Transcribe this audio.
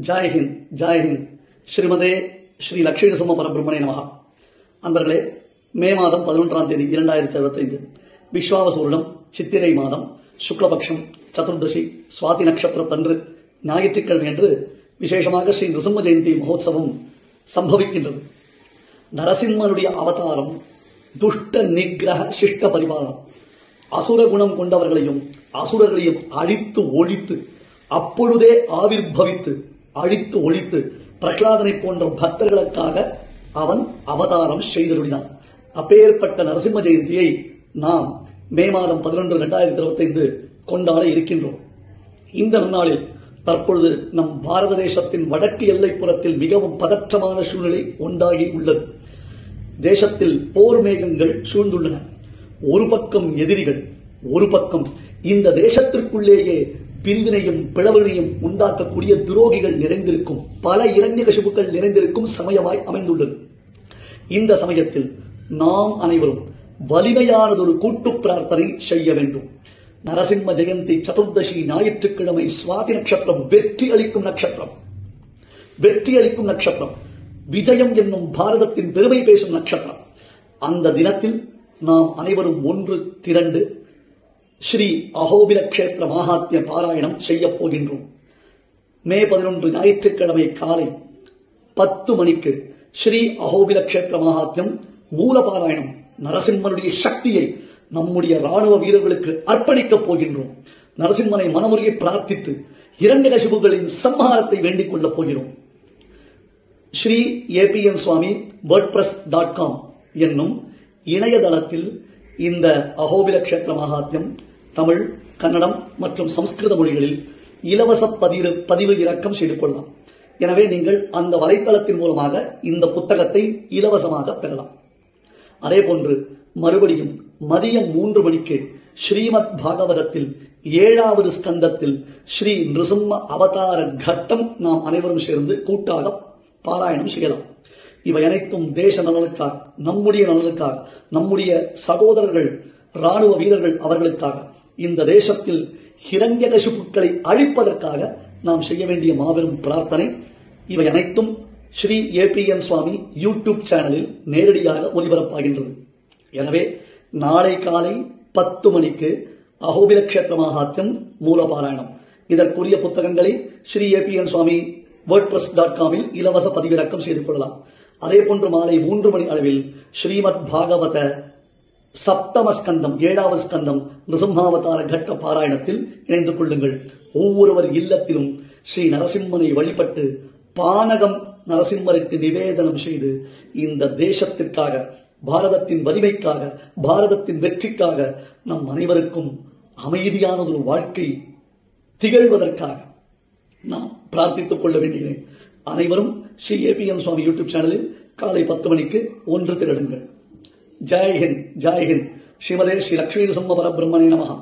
Joy Hind ஜாய் ஹிந்த். ஸ்ரீமதே ஸ்ரீ லக்ஷ்மி நரசிம்ம பரபிரம்மனே நமஹா. அன்பர்களே, மே மாதம் 11ஆம் தேதி 2025 விஸ்வாவசு வருடம் சித்திரை மாதம் சுக்லபக்ஷம் சதுர்தசி சுவாதி நட்சத்திரத்தன்று ஞாயிற்றுக்கிழமை என்று விசேஷமாக ஸ்ரீ நிருசிம்ம ஜெயந்தி மகோத்சவம் சம்பவிக்கின்றது. நரசிம்மனுடைய அவதாரம் துஷ்ட நிகிரக சிஷ்ட பரிபாலனம். அசுர குணம் கொண்டவர்களையும் அசுரர்களையும் அழித்து ஒழித்து அப்பொழுதே ஆவிர்பவித்து அழித்து ஒழித்து பிரகலாதனை போன்ற பக்தர்களுக்காக அவன் அவதாரம் செய்தருளினான். அப்பேற்பட்ட நரசிம்ம ஜெயந்தியை நாம் மே மாதம் 11, 2025 கொண்டாட இருக்கின்றோம். இந்த நாளில் தற்பொழுது நம் பாரத தேசத்தின் வடக்கு எல்லைப்புறத்தில் மிகவும் பதற்றமான சூழ்நிலை உண்டாகி உள்ளது. தேசத்தில் போர் மேகங்கள் சூழ்ந்துள்ளன. ஒரு பக்கம் எதிரிகள், ஒரு பக்கம் இந்த தேசத்திற்குள்ளேயே பிரிவினையும் பிளவினையும் உண்டாக்கக்கூடிய துரோகிகள் நிறைந்திருக்கும், பல இரண்யகசிபுக்கள் நிறைந்திருக்கும் சமயமாய் அமைந்துள்ளது. இந்த சமயத்தில் நாம் அனைவரும் வலிமையானதொரு கூட்டு பிரார்த்தனை செய்ய வேண்டும். நரசிம்ம ஜெயந்தி சதுர்தசி ஞாயிற்றுக்கிழமை சுவாதி நட்சத்திரம் வெற்றி அளிக்கும் நட்சத்திரம். வெற்றி அளிக்கும் நட்சத்திரம், விஜயம் என்னும் பாரதத்தின் பெருமை பேசும் நட்சத்திரம். அந்த தினத்தில் நாம் அனைவரும் ஒன்று திரண்டு ஸ்ரீ அஹோபில கஷேத்திர மகாத்மிய பாராயணம் செய்ய போகின்றோம். மே 11 ஞாயிற்றுக்கிழமை காலை 10 மணிக்கு ஸ்ரீ அஹோபில கஷேத்திர மகாத்மியம் மூல பாராயணம் நரசிம்மனுடைய சக்தியை நம்முடைய ராணுவ வீரர்களுக்கு அர்ப்பணிக்கப் போகின்றோம். நரசிம்மனை மனமுருகி பிரார்த்தித்து இரண்யகசிபுகளின் சம்ஹாரத்தை வேண்டிக் கொள்ளப் போகிறோம். ஸ்ரீ APN சுவாமி wordpress.com என்னும் இணையதளத்தில் இந்த அஹோபில கஷேத்திர மகாத்மியம் தமிழ், கன்னடம் மற்றும் சமஸ்கிருத மொழிகளில் இலவச பதிவு இறக்கம் செய்து கொள்ளலாம். எனவே நீங்கள் அந்த வலைத்தளத்தின் மூலமாக இந்த புத்தகத்தை இலவசமாக பெறலாம். அதே போன்று மறுபடியும் மதியம் 3 மணிக்கு ஸ்ரீமத் பாகவதத்தில் 7வது ஸ்கந்தத்தில் ஸ்ரீ நிருசிம்ம அவதார கட்டம் நாம் அனைவரும் சேர்ந்து கூட்டாக பாராயணம் செய்யலாம். இவை அனைத்தும் தேச நலனுக்காக, நம்முடைய நலனுக்காக, நம்முடைய சகோதரர்கள் ராணுவ வீரர்கள் அவர்களுக்காக, இந்த தேசத்தில் ஹிரண்யகசிபுக்களை அழிப்பதற்காக நாம் செய்ய வேண்டிய மாபெரும் பிரார்த்தனை. இவை அனைத்தும் ஸ்ரீ APN சுவாமி யூடியூப் சேனலில் நேரடியாக ஒளிபரப்பாகின்றது. எனவே நாளை காலை 10 மணிக்கு அஹோபில கஷேத்திர மகாத்மியம் மூலபாராயணம். இதற்குரிய புத்தகங்களை ஸ்ரீ APN சுவாமி wordpress.com இலவச பதிவிறக்கம் செய்து கொள்ளலாம். அதே போன்று மாலை 3 மணி அளவில் ஸ்ரீமத் பாகவத சப்தம ஸ்கந்தம் 7வது ஸ்கந்தம் நிருசிம்மாவதார கட்ட பாராயணத்தில் இணைந்து கொள்ளுங்கள். ஒவ்வொருவர் இல்லத்திலும் ஸ்ரீ நரசிம்மனை வழிபட்டு பானகம் நரசிம்மருக்கு நிவேதனம் செய்து இந்த தேசத்திற்காக, பாரதத்தின் வலிமைக்காக, பாரதத்தின் வெற்றிக்காக, நம் அனைவருக்கும் அமைதியானதொரு வாழ்க்கை திகழ்வதற்காக நாம் பிரார்த்தித்துக் கொள்ள வேண்டுகிறேன். அனைவரும் ஸ்ரீ APN சுவாமி யூடியூப் சேனலில் காலை 10 மணிக்கு ஒன்று திரளுங்கள். ஜாய் ஹிந்த் ஜாய் ஹிந்த். ஸ்ரீமதே ஸ்ரீ லக்ஷ்மி நரசிம்ம பரபிரம்மனே நமஹா.